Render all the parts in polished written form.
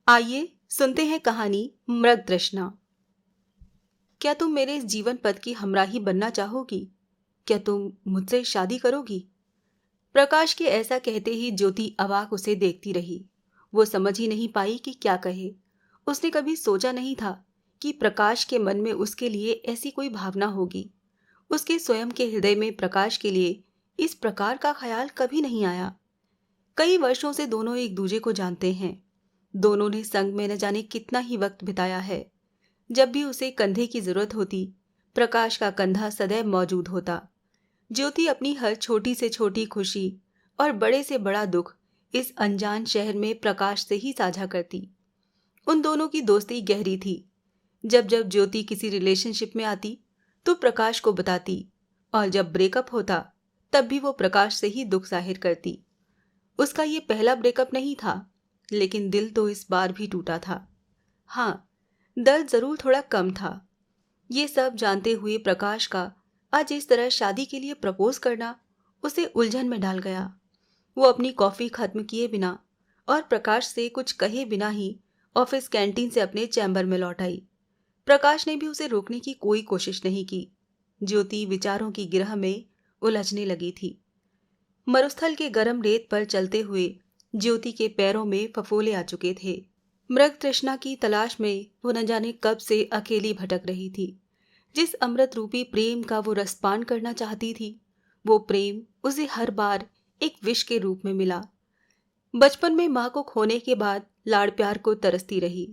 आइए सुनते हैं कहानी मृग तृष्णा। क्या तुम मेरे इस जीवन पथ की हमराही बनना चाहोगी? क्या तुम मुझसे शादी करोगी? प्रकाश के ऐसा कहते ही ज्योति अवाक उसे देखती रही। वो समझ ही नहीं पाई कि क्या कहे। उसने कभी सोचा नहीं था कि प्रकाश के मन में उसके लिए ऐसी कोई भावना होगी। उसके स्वयं के हृदय में प्रकाश के लिए इस प्रकार का ख्याल कभी नहीं आया। कई वर्षों से दोनों एक दूसरे को जानते हैं। दोनों ने संग में न जाने कितना ही वक्त बिताया है। जब भी उसे कंधे की जरूरत होती, प्रकाश का कंधा सदैव मौजूद होता। ज्योति अपनी हर छोटी से छोटी खुशी और बड़े से बड़ा दुख इस अनजान शहर में प्रकाश से ही साझा करती। उन दोनों की दोस्ती गहरी थी। जब जब ज्योति किसी रिलेशनशिप में आती तो प्रकाश को बताती, और जब ब्रेकअप होता तब भी वो प्रकाश से ही दुख जाहिर करती। उसका ये पहला ब्रेकअप नहीं था, लेकिन दिल तो इस बार भी टूटा था। हाँ, दर्द जरूर थोड़ा कम था। ये सब जानते हुए प्रकाश का आज इस तरह शादी के लिए प्रपोज करना उसे उलझन में डाल गया। वो अपनी कॉफी खत्म किए बिना और प्रकाश से कुछ कहे बिना ही ऑफिस कैंटीन से अपने चैम्बर में लौट आई। प्रकाश ने भी उसे रोकने की कोई कोशिश नहीं की। ज्योति विचारों की गिरह में उलझने लगी थी। मरुस्थल के गर्म रेत पर चलते हुए ज्योति के पैरों में फफोले आ चुके थे। मृग तृष्णा की तलाश में वो न जाने कब से अकेली भटक रही थी। जिस अमृत रूपी प्रेम का वो रसपान करना चाहती थी, वो प्रेम उसे हर बार एक विष के रूप में मिला। बचपन में माँ को खोने के बाद लाड़ प्यार को तरसती रही।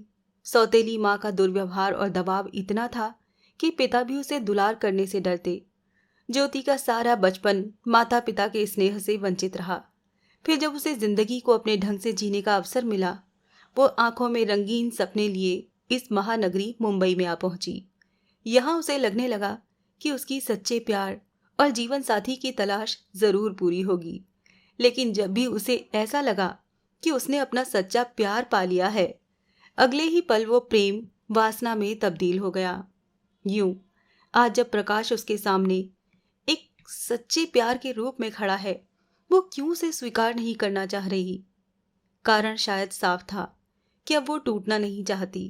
सौतेली माँ का दुर्व्यवहार और दबाव इतना था कि पिता भी उसे दुलार करने से डरते। ज्योति का सारा बचपन माता पिता के स्नेह से वंचित रहा। फिर जब उसे जिंदगी को अपने ढंग से जीने का अवसर मिला, वो आंखों में रंगीन सपने लिए इस महानगरी मुंबई में आ पहुंची। यहाँ उसे लगने लगा कि उसकी सच्चे प्यार और जीवन साथी की तलाश जरूर पूरी होगी। लेकिन जब भी उसे ऐसा लगा कि उसने अपना सच्चा प्यार पा लिया है, अगले ही पल वो प्रेम वासना में तब्दील हो गया। यूं आज जब प्रकाश उसके सामने एक सच्चे प्यार के रूप में खड़ा है, वो क्यों उसे स्वीकार नहीं करना चाह रही? कारण शायद साफ था कि अब वो टूटना नहीं चाहती।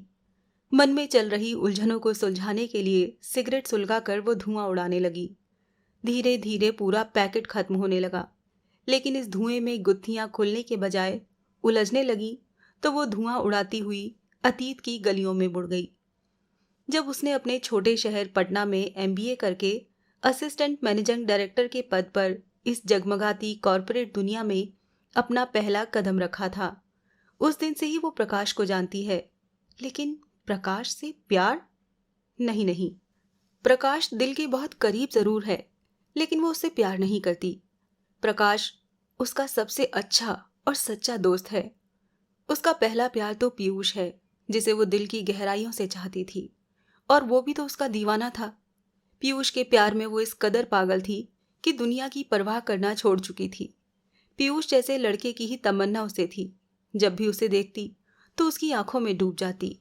मन में चल रही उलझनों को सुलझाने के लिए सिगरेट सुलगाकर वो धुआं उड़ाने लगी। धीरे धीरे पूरा पैकेट खत्म होने लगा, लेकिन इस धुएं में गुत्थियां खुलने के बजाय उलझने लगी तो वो धुआं उड़ाती हुई अतीत की गलियों में मुड़ गई। जब उसने अपने छोटे शहर पटना में एमबीए करके असिस्टेंट मैनेजिंग डायरेक्टर के पद पर इस जगमगाती कॉरपोरेट दुनिया में अपना पहला कदम रखा था, उस दिन से ही वो प्रकाश को जानती है। लेकिन प्रकाश से प्यार? नहीं नहीं, प्रकाश दिल के बहुत करीब जरूर है, लेकिन वो उससे प्यार नहीं करती। प्रकाश उसका सबसे अच्छा और सच्चा दोस्त है। उसका पहला प्यार तो पीयूष है, जिसे वो दिल की गहराइयों से चाहती थी, और वो भी तो उसका दीवाना था। पीयूष के प्यार में वो इस कदर पागल थी कि दुनिया की परवाह करना छोड़ चुकी थी। पीयूष जैसे लड़के की ही तमन्ना उसे थी। जब भी उसे देखती तो उसकी आंखों में डूब जाती।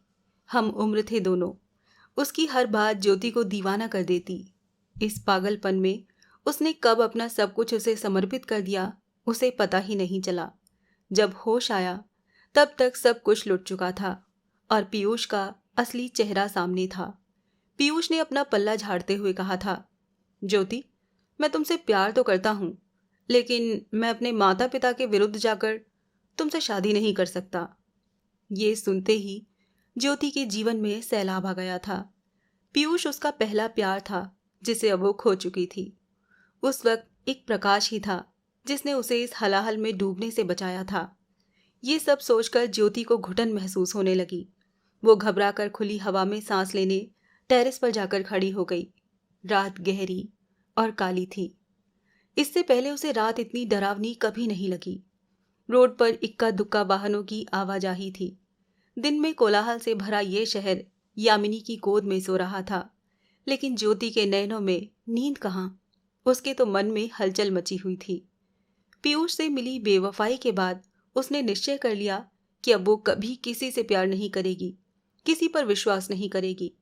हम उम्र थे दोनों। उसकी हर बात ज्योति को दीवाना कर देती। इस पागलपन में उसने कब अपना सब कुछ उसे समर्पित कर दिया, उसे पता ही नहीं चला। जब होश आया तब तक सब कुछ लुट चुका था और पीयूष का असली चेहरा सामने था। पीयूष ने अपना पल्ला झाड़ते हुए कहा था, ज्योति, मैं तुमसे प्यार तो करता हूं, लेकिन मैं अपने माता पिता के विरुद्ध जाकर तुमसे शादी नहीं कर सकता। ये सुनते ही ज्योति के जीवन में सैलाब आ गया था। पीयूष उसका पहला प्यार था, जिसे अब वो खो चुकी थी। उस वक्त एक प्रकाश ही था जिसने उसे इस हलाहल में डूबने से बचाया था। ये सब सोचकर ज्योति को घुटन महसूस होने लगी। वो घबराकर खुली हवा में सांस लेने टेरेस पर जाकर खड़ी हो गई। रात गहरी और काली थी। इससे पहले उसे रात इतनी डरावनी कभी नहीं लगी। रोड पर इक्का दुक्का वाहनों की आवाजाही थी। दिन में कोलाहल से भरा ये शहर यामिनी की गोद में सो रहा था, लेकिन ज्योति के नैनों में नींद कहाँ। उसके तो मन में हलचल मची हुई थी। पीयूष से मिली बेवफाई के बाद उसने निश्चय कर लिया कि अब वो कभी किसी से प्यार नहीं करेगी, किसी पर विश्वास नहीं करेगी।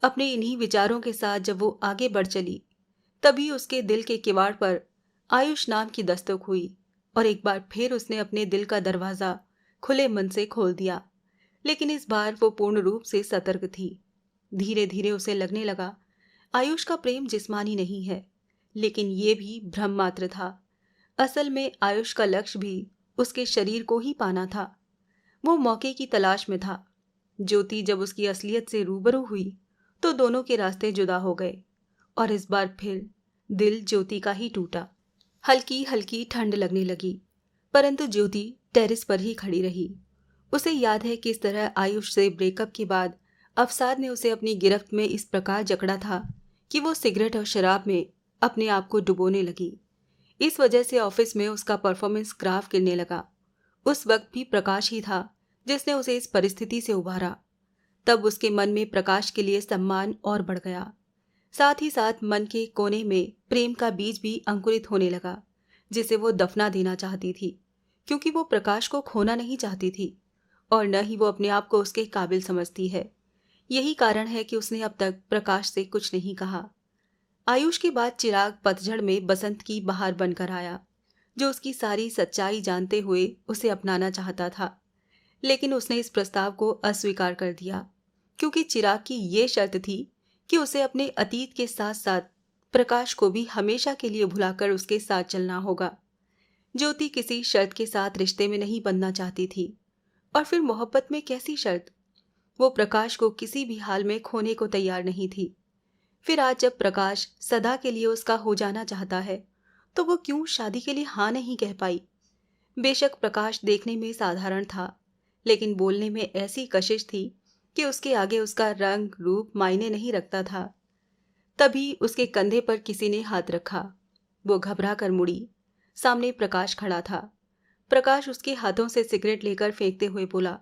अपने इन्हीं विचारों के साथ जब वो आगे बढ़ चली, तभी उसके दिल के किवाड़ पर आयुष नाम की दस्तक हुई और एक बार फिर उसने अपने दिल का दरवाजा खुले मन से खोल दिया। लेकिन इस बार वो पूर्ण रूप से सतर्क थी। धीरे धीरे उसे लगने लगा, आयुष का प्रेम जिस्मानी नहीं है, लेकिन ये भी भ्रम मात्र था। असल में आयुष का लक्ष्य भी उसके शरीर को ही पाना था। वो मौके की तलाश में था। ज्योति जब उसकी असलियत से रूबरू हुई तो दोनों के रास्ते जुदा हो गए, और इस बार फिर दिल ज्योति का ही टूटा। हल्की हल्की ठंड लगने लगी, परंतु ज्योति टेरेस पर ही खड़ी रही। उसे याद है किस तरह आयुष से ब्रेकअप के बाद अवसाद ने उसे अपनी गिरफ्त में इस प्रकार जकड़ा था कि वो सिगरेट और शराब में अपने आप को डुबोने लगी। इस वजह से ऑफिस में उसका परफॉर्मेंस ग्राफ गिरने लगा। उस वक्त भी प्रकाश ही था जिसने उसे इस परिस्थिति से उभारा। तब उसके मन में प्रकाश के लिए सम्मान और बढ़ गया। साथ ही साथ मन के कोने में प्रेम का बीज भी अंकुरित होने लगा, जिसे वो दफना देना चाहती थी, क्योंकि वो प्रकाश को खोना नहीं चाहती थी और न ही वो अपने आप को उसके काबिल समझती है। यही कारण है कि उसने अब तक प्रकाश से कुछ नहीं कहा। आयुष के बाद चिराग पतझड़ में बसंत की बहार बनकर आया, जो उसकी सारी सच्चाई जानते हुए उसे अपनाना चाहता था। लेकिन उसने इस प्रस्ताव को अस्वीकार कर दिया, क्योंकि चिराग की ये शर्त थी कि उसे अपने अतीत के साथ साथ प्रकाश को भी हमेशा के लिए भुलाकर उसके साथ चलना होगा। ज्योति किसी शर्त के साथ रिश्ते में नहीं बनना चाहती थी, और फिर मोहब्बत में कैसी शर्त। वो प्रकाश को किसी भी हाल में खोने को तैयार नहीं थी। फिर आज जब प्रकाश सदा के लिए उसका हो जाना चाहता है, तो वो क्यों शादी के लिए हाँ नहीं कह पाई। बेशक प्रकाश देखने में साधारण था, लेकिन बोलने में ऐसी कशिश थी कि उसके आगे उसका रंग रूप मायने नहीं रखता था। तभी उसके कंधे पर किसी ने हाथ रखा। वो घबरा कर मुड़ी। सामने प्रकाश खड़ा था। प्रकाश उसके हाथों से सिगरेट लेकर फेंकते हुए बोला,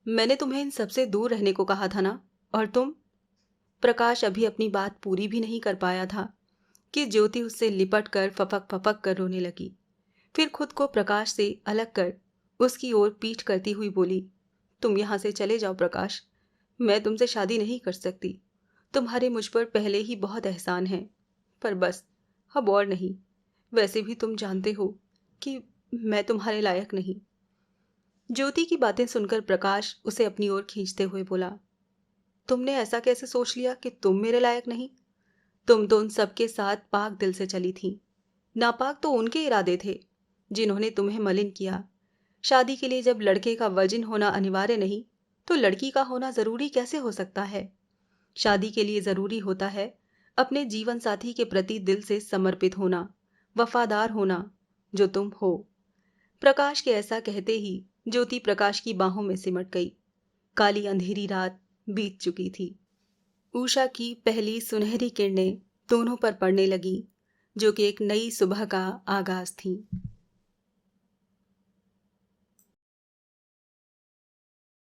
मैंने तुम्हें इन सबसे दूर रहने को कहा था ना, और तुम। प्रकाश अभी अपनी बात पूरी भी नहीं कर पाया था कि ज्योति उससे लिपट कर फपक फपक कर रोने लगी। फिर खुद को प्रकाश से अलग कर उसकी ओर पीठ करती हुई बोली, तुम यहाँ से चले जाओ प्रकाश, मैं तुमसे शादी नहीं कर सकती। तुम्हारे मुझ पर पहले ही बहुत एहसान है, पर बस अब और नहीं। वैसे भी तुम जानते हो कि मैं तुम्हारे लायक नहीं। ज्योति की बातें सुनकर प्रकाश उसे अपनी ओर खींचते हुए बोला, तुमने ऐसा कैसे सोच लिया कि तुम मेरे लायक नहीं? तुम तो उन सबके साथ पाक दिल से चली थी। नापाक तो उनके इरादे थे जिन्होंने तुम्हें मलिन किया। शादी के लिए जब लड़के का वर्जिन होना अनिवार्य नहीं, तो लड़की का होना जरूरी कैसे हो सकता है? शादी के लिए जरूरी होता है अपने जीवन साथी के प्रति दिल से समर्पित होना, वफादार होना, जो तुम हो। प्रकाश के ऐसा कहते ही ज्योति प्रकाश की बाहों में सिमट गई। काली अंधेरी रात बीत चुकी थी। उषा की पहली सुनहरी किरणें दोनों पर पड़ने लगी, जो कि एक नई सुबह का आगाज थी।